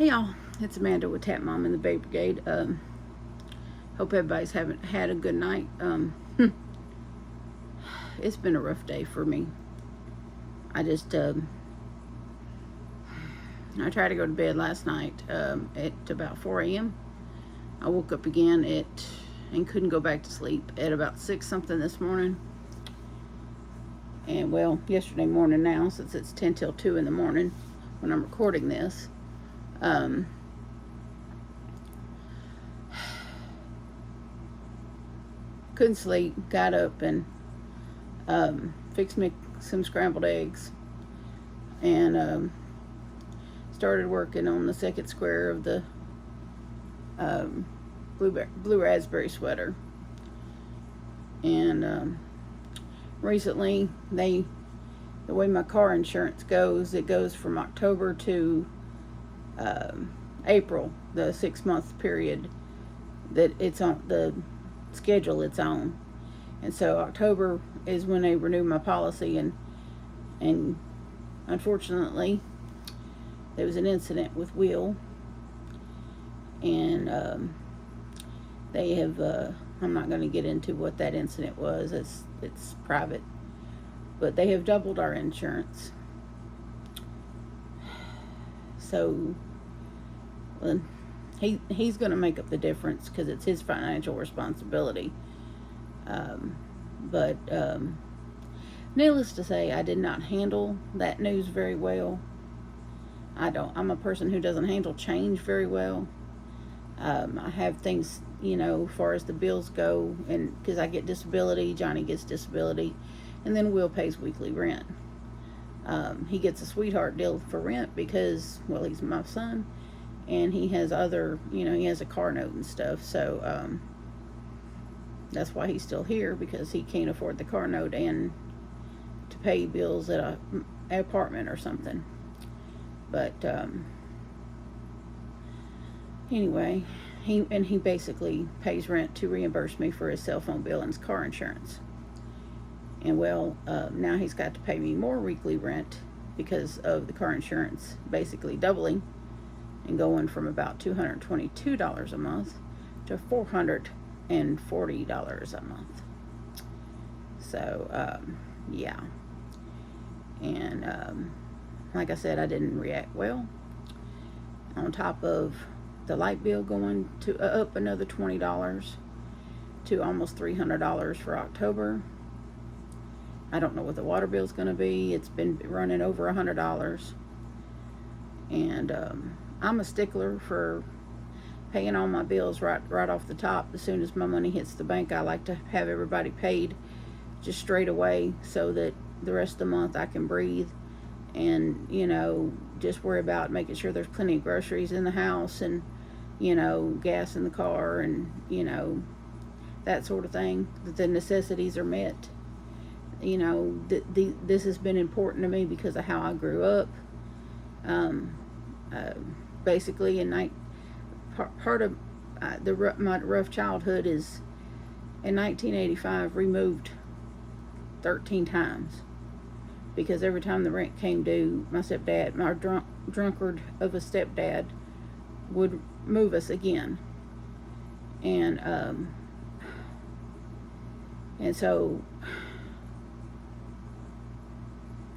Hey y'all, it's Amanda with Tap Mom and the Baby Brigade. Hope everybody's had a good night. It's been a rough day for me. I tried to go to bed last night at about 4 a.m. I woke up again and couldn't go back to sleep at about 6 something this morning. And well, yesterday morning now, since it's 10 till 2 in the morning when I'm recording this. Couldn't sleep, got up and fixed me some scrambled eggs and started working on the second square of the blue raspberry sweater. And recently, the way my car insurance goes, it goes from October to April, the 6-month period that it's on the schedule it's on. And so October is when they renew my policy, and unfortunately there was an incident with Will, and they have I'm not going to get into what that incident was, it's private, but they have doubled our insurance. So well, he's going to make up the difference because it's his financial responsibility. But needless to say, I did not handle that news very well. I'm a person who doesn't handle change very well. I have things, as far as the bills go, and because I get disability, Johnny gets disability, and then Will pays weekly rent. He gets a sweetheart deal for rent because, well, he's my son, and he has other, he has a car note and stuff, so that's why he's still here, because he can't afford the car note and to pay bills at an apartment or something. But anyway, he basically pays rent to reimburse me for his cell phone bill and his car insurance. And well, now he's got to pay me more weekly rent because of the car insurance basically doubling and going from about $222 a month to $440 a month. So yeah, and like I said, I didn't react well. On top of the light bill going to up another $20 to almost $300 for October. I don't know what the water bill is going to be. It's been running over $100, and I'm a stickler for paying all my bills right off the top. As soon as my money hits the bank, I like to have everybody paid just straight away, so that the rest of the month I can breathe and just worry about making sure there's plenty of groceries in the house and gas in the car and that sort of thing, that the necessities are met. This has been important to me because of how I grew up. Basically, part of my rough childhood is in 1985 removed 13 times, because every time the rent came due, my drunkard of a stepdad would move us again, and so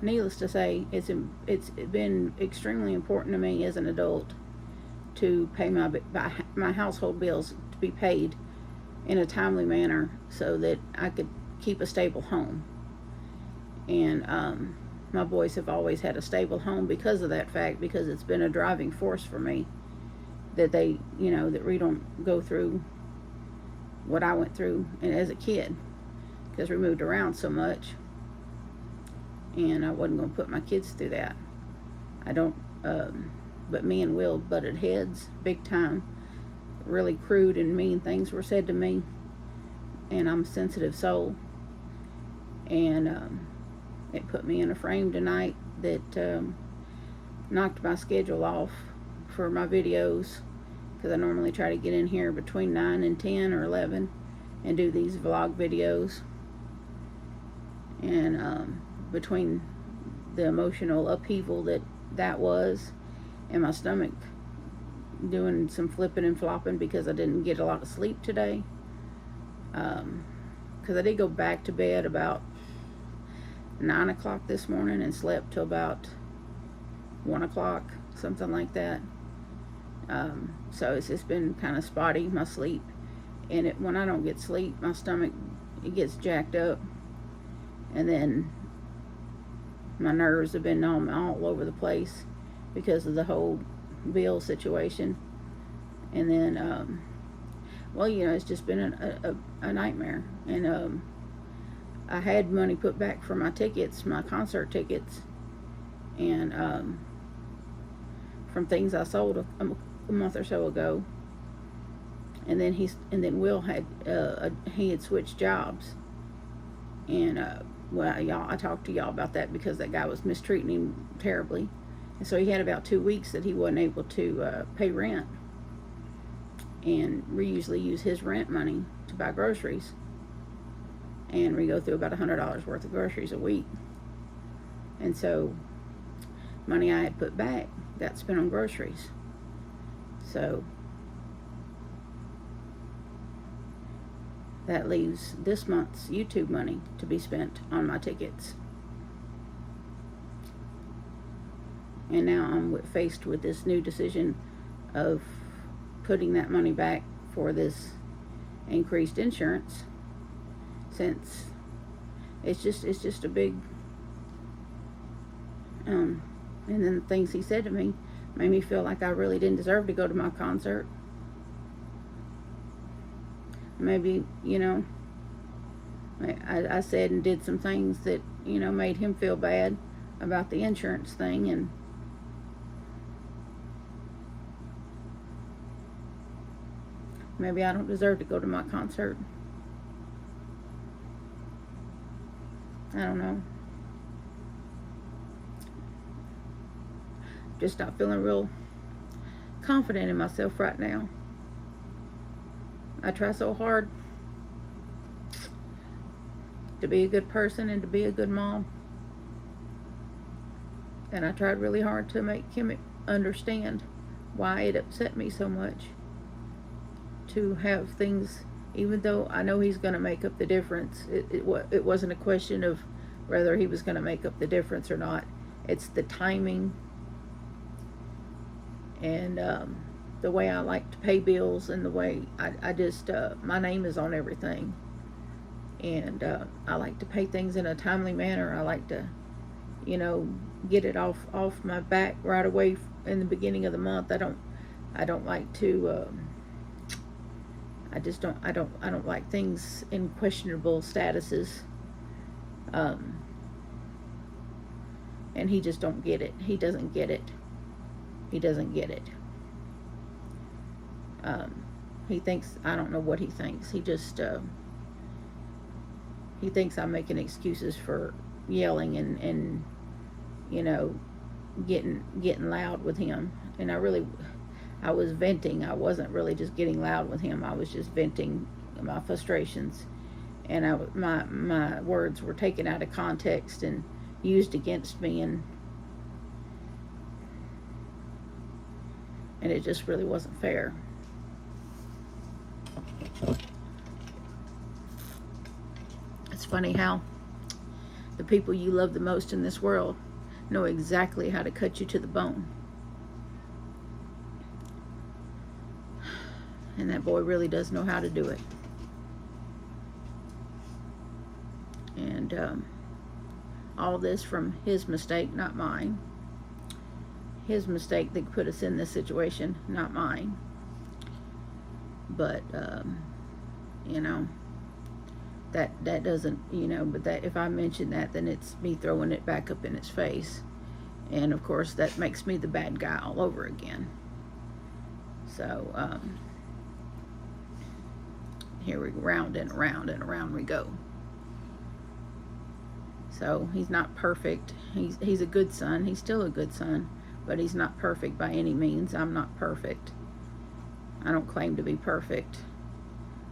needless to say, it's been extremely important to me as an adult to pay my household bills, to be paid in a timely manner so that I could keep a stable home. And my boys have always had a stable home because of that fact, because it's been a driving force for me that they, that we don't go through what I went through as a kid, because we moved around so much, and I wasn't going to put my kids through that. I don't, but me and Will butted heads big time. Really crude and mean things were said to me, and I'm a sensitive soul, and it put me in a frame tonight that knocked my schedule off for my videos, because I normally try to get in here between 9 and 10 or 11 and do these vlog videos. And between the emotional upheaval that was, and my stomach doing some flipping and flopping because I didn't get a lot of sleep today. Because I did go back to bed about 9 o'clock this morning and slept till about 1 o'clock, something like that. So it's just been kind of spotty, my sleep. And when I don't get sleep, my stomach, it gets jacked up. And then my nerves have been all over the place because of the whole bill situation. And then, well, you know, it's just been a nightmare. And I had money put back for my tickets, my concert tickets, and from things I sold a month or so ago. And then Will had he had switched jobs, and well, y'all, I talked to y'all about that because that guy was mistreating him terribly, and so he had about 2 weeks that he wasn't able to pay rent, and we usually use his rent money to buy groceries, and we go through about $100 worth of groceries a week, and so money I had put back got spent on groceries, so that leaves this month's YouTube money to be spent on my tickets. And now I'm faced with this new decision of putting that money back for this increased insurance, since it's just a big and then the things he said to me made me feel like I really didn't deserve to go to my concert. Maybe, you know, I said and did some things that, you know, made him feel bad about the insurance thing, and maybe I don't deserve to go to my concert. I don't know. Just not feeling real confident in myself right now. I try so hard to be a good person and to be a good mom. And I tried really hard to make him understand why it upset me so much to have things, even though I know he's going to make up the difference. It wasn't a question of whether he was going to make up the difference or not. It's the timing and the way I like to pay bills, and the way I just, my name is on everything. And I like to pay things in a timely manner. I like to, you know, get it off my back right away in the beginning of the month. I don't like to, I don't like things in questionable statuses. And he just don't get it. He doesn't get it. He doesn't get it. He thinks, I don't know what he thinks. He just, he thinks I'm making excuses for yelling and you know, getting loud with him. And I was venting. I wasn't really just getting loud with him. I was just venting my frustrations. And my words were taken out of context and used against me, and it just really wasn't fair. It's funny how the people you love the most in this world know exactly how to cut you to the bone. And that boy really does know how to do it. And all this from his mistake, not mine. His mistake that put us in this situation, not mine. But you know, that doesn't, you know, but that if I mention that, then it's me throwing it back up in his face, and of course that makes me the bad guy all over again. So here we round and around and around we go. So he's not perfect. He's a good son. He's still a good son, but he's not perfect by any means. I'm not perfect. I don't claim to be perfect.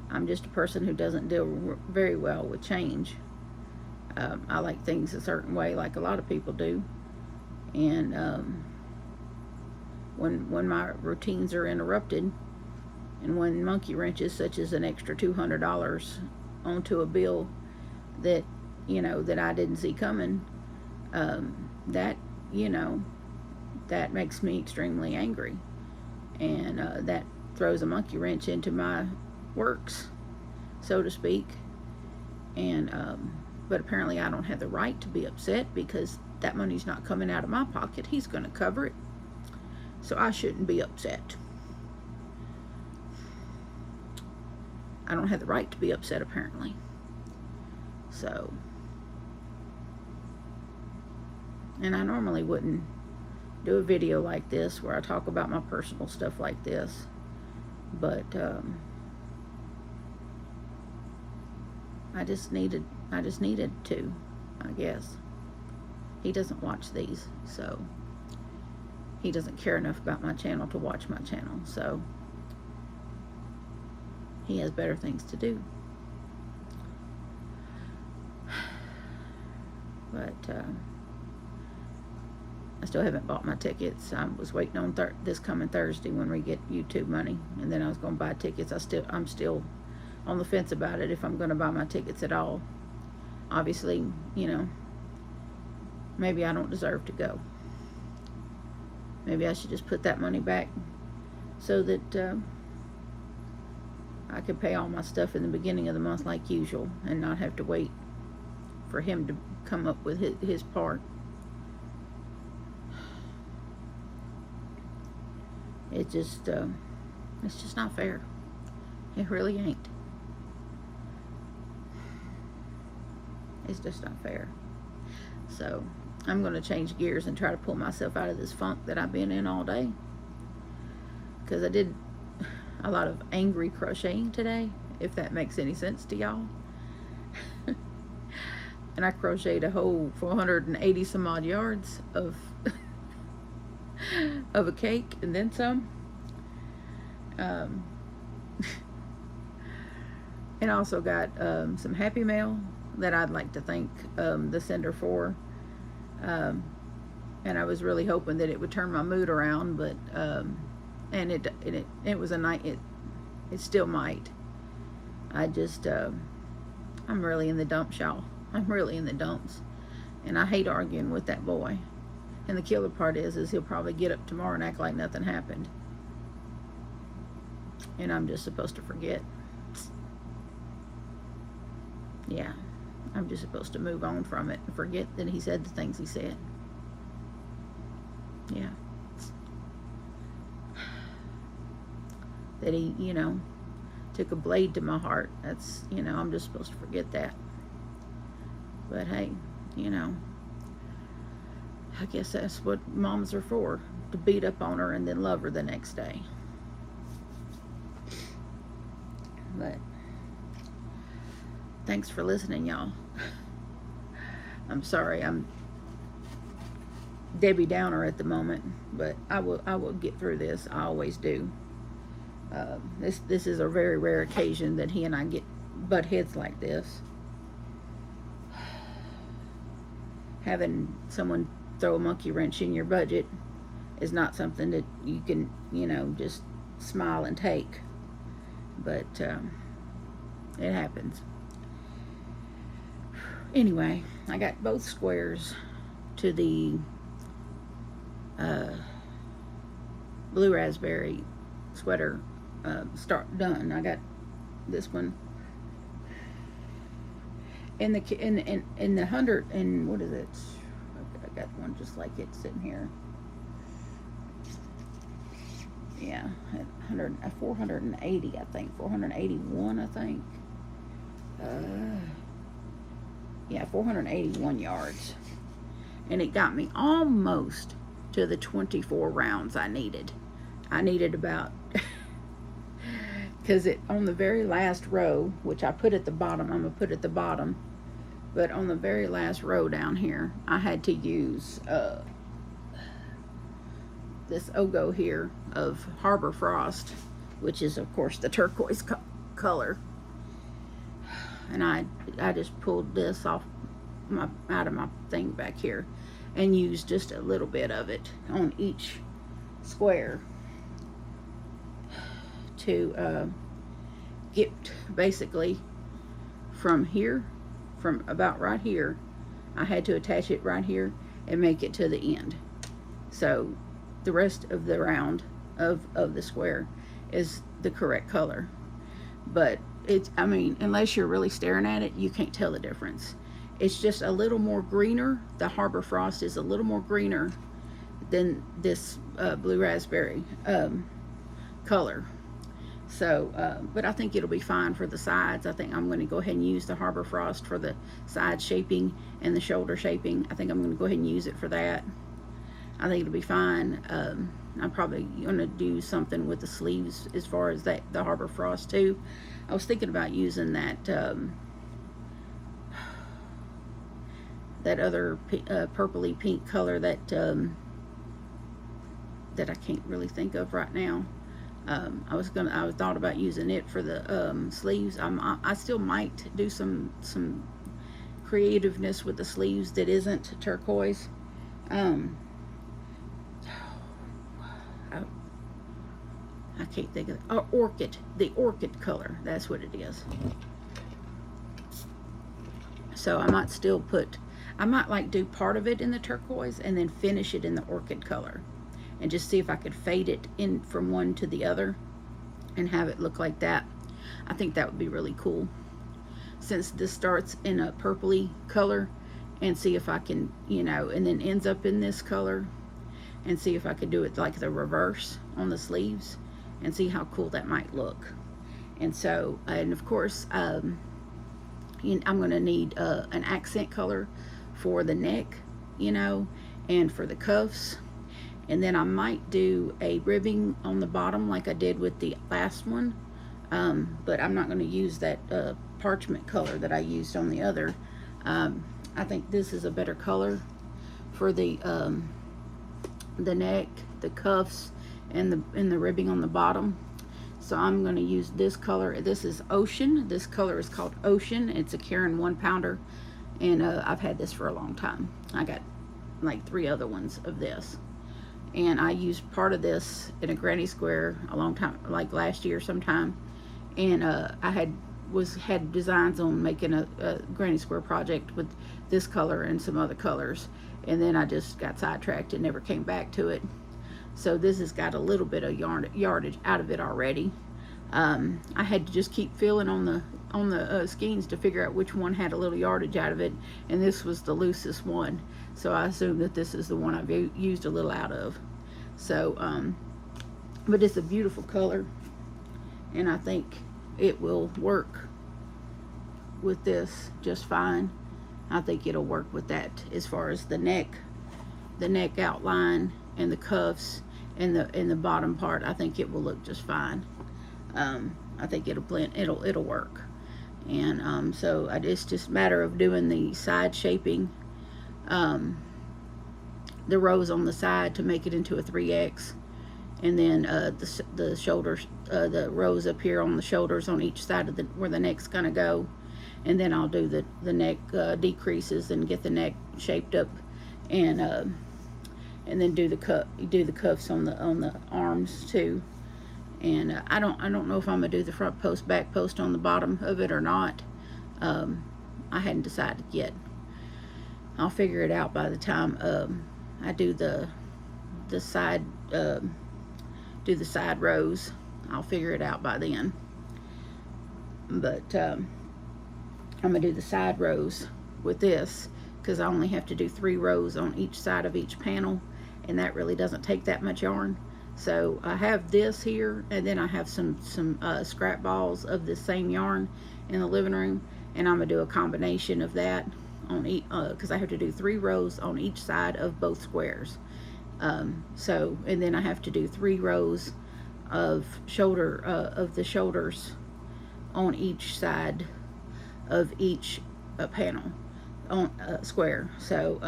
I'm just a person who doesn't deal very well with change. I like things a certain way, like a lot of people do. And when my routines are interrupted, and when monkey wrenches such as an extra $200 onto a bill that, that I didn't see coming, that, that makes me extremely angry, and that throws a monkey wrench into my works, so to speak. And but apparently I don't have the right to be upset because that money's not coming out of my pocket. He's going to cover it, so I shouldn't be upset. I don't have the right to be upset, apparently. So, and I normally wouldn't do a video like this where I talk about my personal stuff like this, but I just needed to, I guess. He doesn't watch these, so he doesn't care enough about my channel to watch my channel, so he has better things to do. But I still haven't bought my tickets. I was waiting on this coming Thursday when we get YouTube money, and then I was going to buy tickets. I'm still on the fence about it, if I'm going to buy my tickets at all. Obviously, maybe I don't deserve to go. Maybe I should just put that money back so that I could pay all my stuff in the beginning of the month like usual, and not have to wait for him to come up with his part. It's just not fair. It really ain't. It's just not fair. So I'm going to change gears and try to pull myself out of this funk that I've been in all day, because I did a lot of angry crocheting today, if that makes any sense to y'all. And I crocheted a whole 480 some odd yards of of a cake, and then some. And I also got some Happy Mail that I'd like to thank the sender for. And I was really hoping that it would turn my mood around, but and it was a night. It still might. I'm really in the dumps, y'all. I'm really in the dumps, and I hate arguing with that boy. And the killer part is he'll probably get up tomorrow and act like nothing happened, and I'm just supposed to forget. Yeah, I'm just supposed to move on from it and forget that he said the things he said. Yeah. That he, took a blade to my heart. That's, I'm just supposed to forget that. But hey, I guess that's what moms are for, to beat up on her and then love her the next day. But thanks for listening, y'all. I'm sorry I'm Debbie Downer at the moment, but I will get through this. I always do. This is a very rare occasion that he and I butt heads like this. Having someone throw a monkey wrench in your budget is not something that you can, just smile and take. But it happens. Anyway, I got both squares to the blue raspberry sweater done. I got this one in the 100 and what is it? I got one just like it sitting here. Yeah, at 480, I think 481, I think. Yeah, 481 yards, and it got me almost to the 24 rounds I needed. I needed about because on the very last row, which I put at the bottom, I'm gonna put at the bottom, but on the very last row down here, I had to use this Ogo here of Harbor Frost, which is of course the turquoise color, and I just pulled this off out of my thing back here and used just a little bit of it on each square to get basically from here, from about right here, I had to attach it right here and make it to the end. So the rest of the round of the square is the correct color. But it's, I mean, unless you're really staring at it, you can't tell the difference. It's just a little more greener. The Harbor Frost is a little more greener than this blue raspberry color. So, but I think it'll be fine for the sides. I think I'm going to go ahead and use the Harbor Frost for the side shaping and the shoulder shaping. I think I'm going to go ahead and use it for that. I think it'll be fine. I'm probably going to do something with the sleeves as far as that, the Harbor Frost too. I was thinking about using that that other purpley pink color that that I can't really think of right now. I thought about using it for the sleeves. I still might do some creativeness with the sleeves that isn't turquoise. I can't think of it. Oh, orchid. The orchid color. That's what it is. So I might still put, I might like do part of it in the turquoise and then finish it in the orchid color. And just see if I could fade it in from one to the other and have it look like that. I think that would be really cool. Since this starts in a purpley color, and see if I can, you know, and then ends up in this color, and see if I could do it like the reverse on the sleeves and see how cool that might look. And so, and of course, I'm going to need an accent color for the neck, you know, and for the cuffs. And then I might do a ribbing on the bottom like I did with the last one. But I'm not going to use that parchment color that I used on the other. I think this is a better color for the neck, the cuffs, and the ribbing on the bottom. So I'm going to use this color. This is Ocean. This color is called Ocean. It's a Karen 1-pounder, and I've had this for a long time. I got like 3 other ones of this, and I used part of this in a granny square a long time, like last year sometime, and I had designs on making a granny square project with this color and some other colors, and then I just got sidetracked and never came back to it. So this has got a little bit of yardage out of it already. I had to just keep feeling on the skeins to figure out which one had a little yardage out of it, and this was the loosest one. So I assume that this is the one I've used a little out of. So, but it's a beautiful color, and I think it will work with this just fine. I think it'll work with that as far as the neck outline and the cuffs and the bottom part. I think it will look just fine. I think it'll blend. It'll work. And so it's just a matter of doing the side shaping, the rows on the side to make it into a 3X, and then the shoulders, the rows up here on the shoulders on each side of where the neck's gonna go, and then I'll do the neck decreases and get the neck shaped up, and then do the cuffs on the arms too. And I don't know if I'm gonna do the front post, back post on the bottom of it or not. I hadn't decided yet. I'll figure it out by the time I do the side rows. I'll figure it out by then. But I'm gonna do the side rows with this because I only have to do 3 rows on each side of each panel, and that really doesn't take that much yarn. So I have this here, and then I have some scrap balls of the same yarn in the living room, and I'm gonna do a combination of that on each, because I have to do 3 rows on each side of both squares. So, and then I have to do 3 rows of the shoulders on each side of each panel on square. So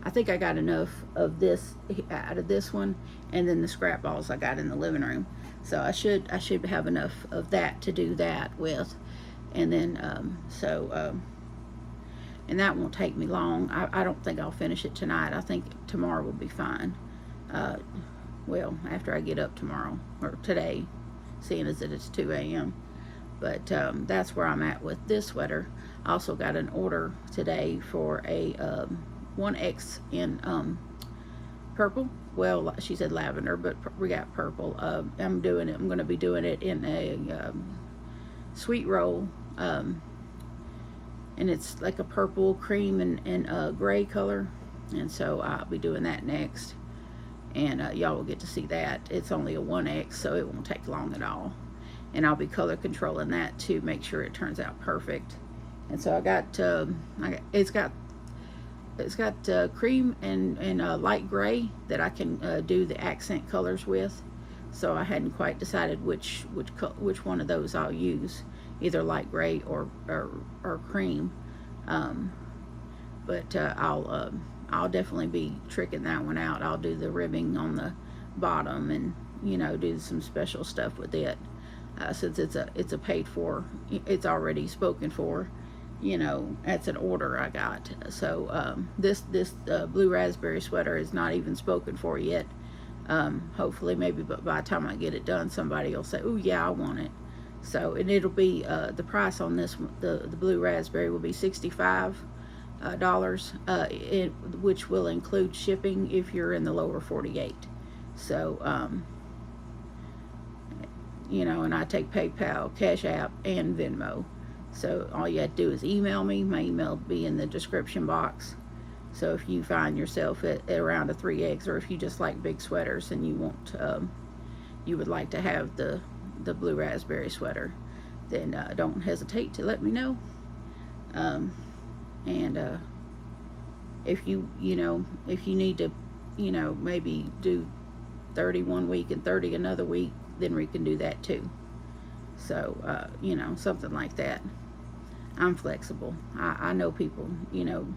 I think I got enough of this out of this one, and then the scrap balls I got in the living room. So I should have enough of that to do that with, and then and that won't take me long. I don't think I'll finish it tonight. I think tomorrow will be fine. well, after I get up tomorrow, or today, seeing as that it's 2 a.m. But that's where I'm at with this sweater. I also got an order today for a 1X in purple. Well, she said lavender, but we got purple. I'm going to be doing it in a sweet roll, and it's like a purple, cream, and gray color. And so I'll be doing that next, and y'all will get to see that. It's only a 1X, so it won't take long at all. And I'll be color controlling that to make sure it turns out perfect. And so it's got cream and light gray that I can do the accent colors with. So I hadn't quite decided which one of those I'll use, either light gray or cream. But I'll definitely be tricking that one out. I'll do the ribbing on the bottom and, you know, do some special stuff with it. Since it's a paid for, it's already spoken for, you know, that's an order I got. So this blue raspberry sweater is not even spoken for yet. Hopefully, maybe, but by the time I get it done, somebody will say, "Oh yeah, I want it." So, and it'll be the price on this one, the blue raspberry will be $65, which will include shipping if you're in the lower 48. So you know, and I take PayPal, Cashappp, and Venmo. So all you have to do is email me. My email will be in the description box. So if you find yourself at around a 3X, or if you just like big sweaters and you would like to have the blue raspberry sweater, then don't hesitate to let me know. And if you need to, you know, maybe do 30 one week and 30 another week, then we can do that too. So you know, something like that. I'm flexible. I know people, you know,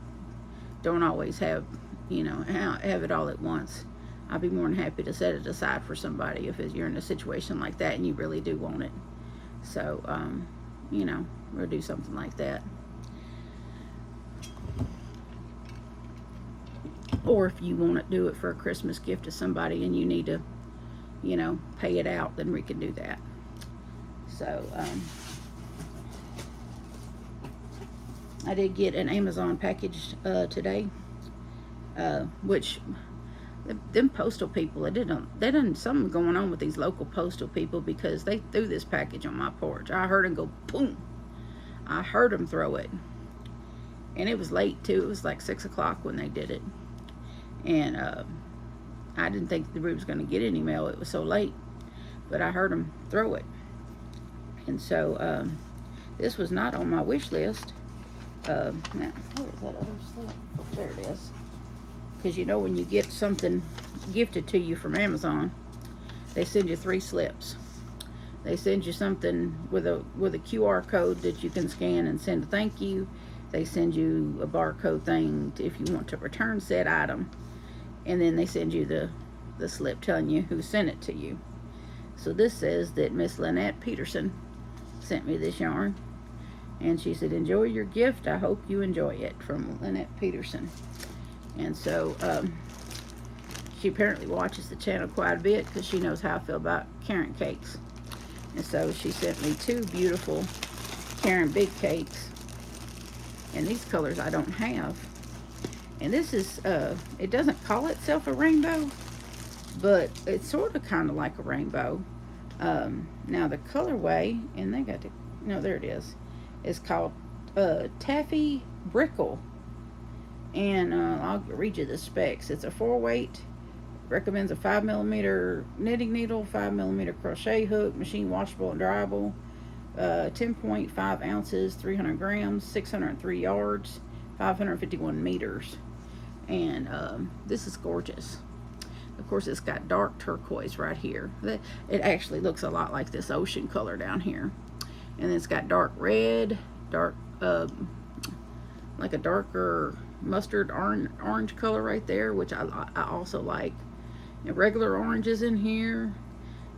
don't always have, you know, have it all at once. I'd be more than happy to set it aside for somebody if you're in a situation like that and you really do want it. So you know, we'll do something like that. Or if you want to do it for a Christmas gift to somebody and you need to, you know, pay it out, then we can do that. So I did get an Amazon package today, which them postal people, they done something going on with these local postal people, because they threw this package on my porch. I heard them go boom. I heard them throw it, and it was late too. It was like 6 o'clock when they did it, and I didn't think we was going to get any mail. It was so late, but I heard them throw it. And so this was not on my wish list. Now, where is that other slip? Oh, there it is. Because you know, when you get something gifted to you from Amazon, they send you 3 slips. They send you something with a QR code that you can scan and send a thank you. They send you a barcode thing if you want to return said item. And then they send you the slip telling you who sent it to you. So this says that Miss Lynette Peterson sent me this yarn. And she said, "Enjoy your gift. I hope you enjoy it," from Lynette Peterson. And so she apparently watches the channel quite a bit, because she knows how I feel about Karen cakes. And so she sent me 2 beautiful Karen big cakes. And these colors I don't have. And this is, it doesn't call itself a rainbow, but it's sort of kind of like a rainbow. Now the colorway, and they got to, no, there it is. It's called Taffy Brickle. And I'll read you the specs. It's a 4-weight. Recommends a 5mm knitting needle, 5mm crochet hook, machine washable and dryable. 10.5 ounces, 300 grams, 603 yards, 551 meters. And this is gorgeous. Of course, it's got dark turquoise right here. It actually looks a lot like this ocean color down here. And it's got dark red, dark, like a darker mustard orange color right there, which I also like. And regular oranges in here.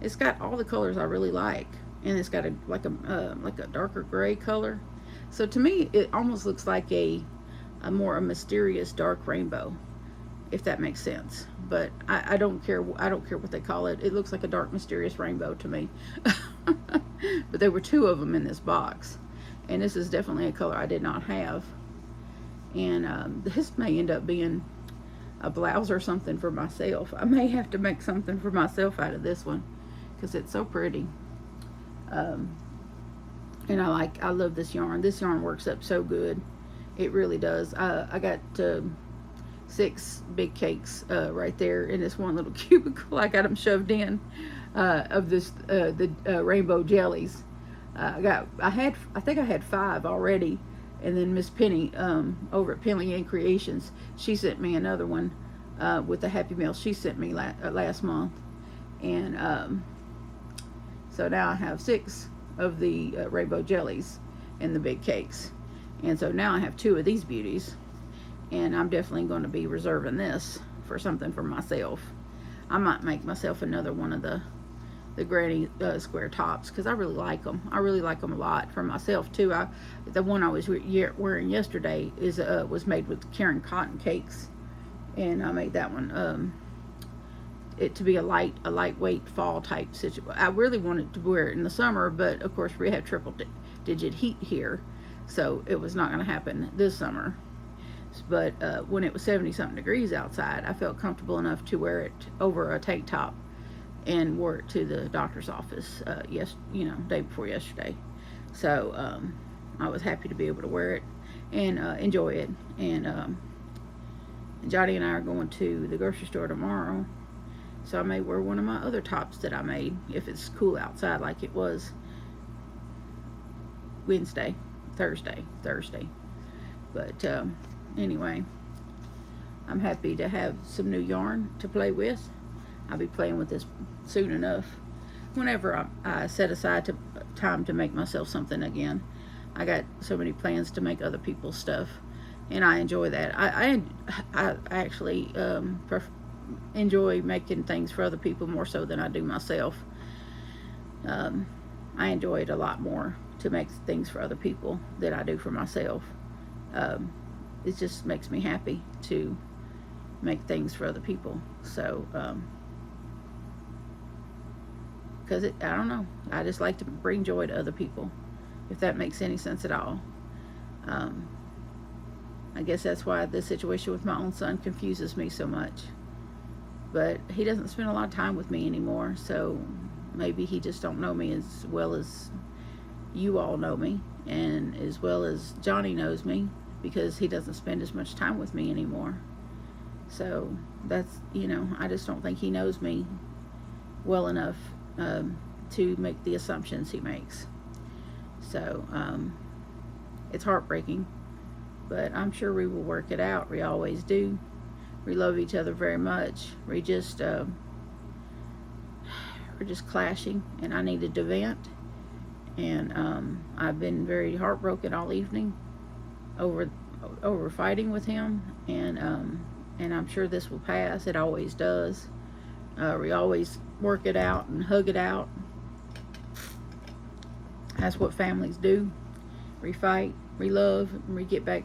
It's got all the colors I really like. And it's got like a darker gray color. So to me, it almost looks like a mysterious dark rainbow. if that makes sense. But I don't care. I don't care what they call it. It looks like a dark, mysterious rainbow to me. But there were 2 of them in this box, and this is definitely a color I did not have. And this may end up being a blouse or something for myself. I may have to make something for myself out of this one because it's so pretty. And I love this yarn. This yarn works up so good. It really does. I got 6 big cakes right there in this one little cubicle. I got them shoved in of this the rainbow jellies. I think I had 5 already, and then Miss Penny over at Penny and Creations, she sent me another one with the Happy Meal she sent me last month, and so now I have 6 of the rainbow jellies and the big cakes, and so now I have 2 of these beauties, and I'm definitely going to be reserving this for something for myself. I might make myself another one of the granny square tops because I really like them. I really like them a lot for myself too. The one I was wearing yesterday was made with Karen cotton cakes, and I made that one it to be a lightweight fall type situation. I really wanted to wear it in the summer, but of course we have triple digit heat here, so it was not going to happen this summer. But when it was 70 something degrees outside, I felt comfortable enough to wear it over a tank top, and wore it to the doctor's office day before yesterday. So I was happy to be able to wear it and enjoy it. And Johnny and I are going to the grocery store tomorrow, so I may wear one of my other tops that I made if it's cool outside like it was Thursday. But anyway, I'm happy to have some new yarn to play with. I'll be playing with this soon enough. Whenever I set aside time to make myself something again. I got so many plans to make other people's stuff, and I enjoy that. I actually enjoy making things for other people more so than I do myself. I enjoy it a lot more to make things for other people than I do for myself. It just makes me happy to make things for other people. So because I don't know, I just like to bring joy to other people, if that makes any sense at all. I guess that's why the situation with my own son confuses me so much. But he doesn't spend a lot of time with me anymore, so maybe he just don't know me as well as you all know me, and as well as Johnny knows me, because he doesn't spend as much time with me anymore. So that's, I just don't think he knows me well enough to make the assumptions he makes. So it's heartbreaking, but I'm sure we will work it out. We always do. We love each other very much. We're just clashing, and I needed to vent. And I've been very heartbroken all evening over fighting with him, and I'm sure this will pass. It always does. We always work it out and hug it out. That's what families do. We fight, we love, and we get back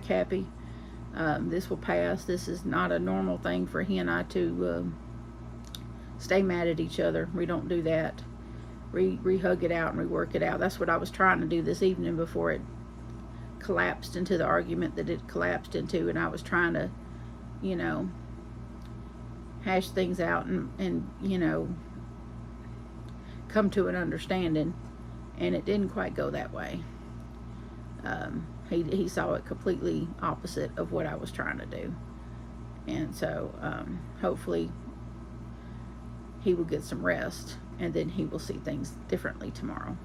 happy. This will pass. This is not a normal thing for he and I to stay mad at each other. We don't do that. We hug it out and we work it out. That's what I was trying to do this evening before it collapsed into the argument that it collapsed into, and I was trying to, hash things out and come to an understanding, and it didn't quite go that way. He saw it completely opposite of what I was trying to do, and so hopefully he will get some rest, and then he will see things differently tomorrow.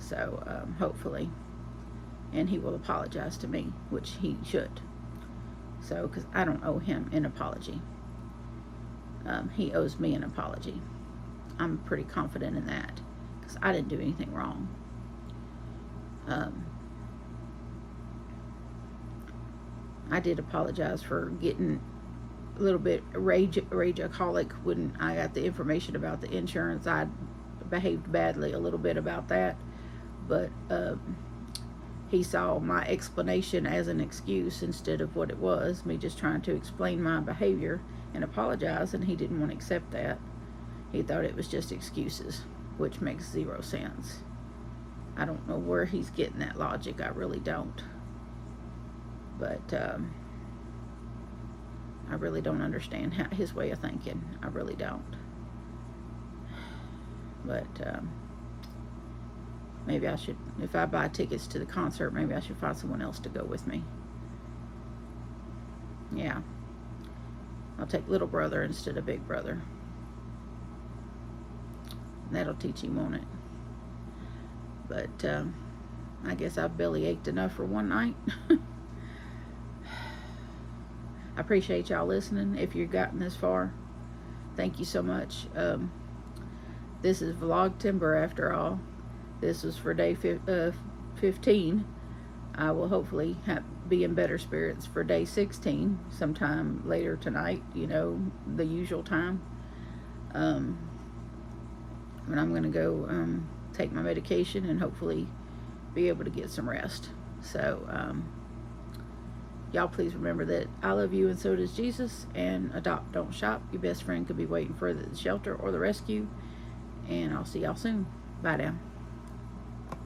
So hopefully, and he will apologize to me, which he should. So, because I don't owe him an apology. He owes me an apology. I'm pretty confident in that, because I didn't do anything wrong. I did apologize for getting a little bit rageaholic when I got the information about the insurance. I behaved badly a little bit about that, but he saw my explanation as an excuse instead of what it was, me just trying to explain my behavior and apologize, and he didn't want to accept that. He thought it was just excuses, which makes zero sense. I don't know where he's getting that logic. I really don't. But I really don't understand his way of thinking. I really don't. But maybe I should, if I buy tickets to the concert, maybe I should find someone else to go with me. Yeah. I'll take little brother instead of big brother. That'll teach him, won't it? But I guess I've belly ached enough for one night. I appreciate y'all listening. If you've gotten this far, thank you so much. This is Vlogtember after all. This was for day 15. I will hopefully be in better spirits for day 16 sometime later tonight, you know, the usual time. And I'm going to go take my medication and hopefully be able to get some rest. So y'all please remember that I love you and so does Jesus, and adopt, don't shop. Your best friend could be waiting for the shelter or the rescue, and I'll see y'all soon. Bye now.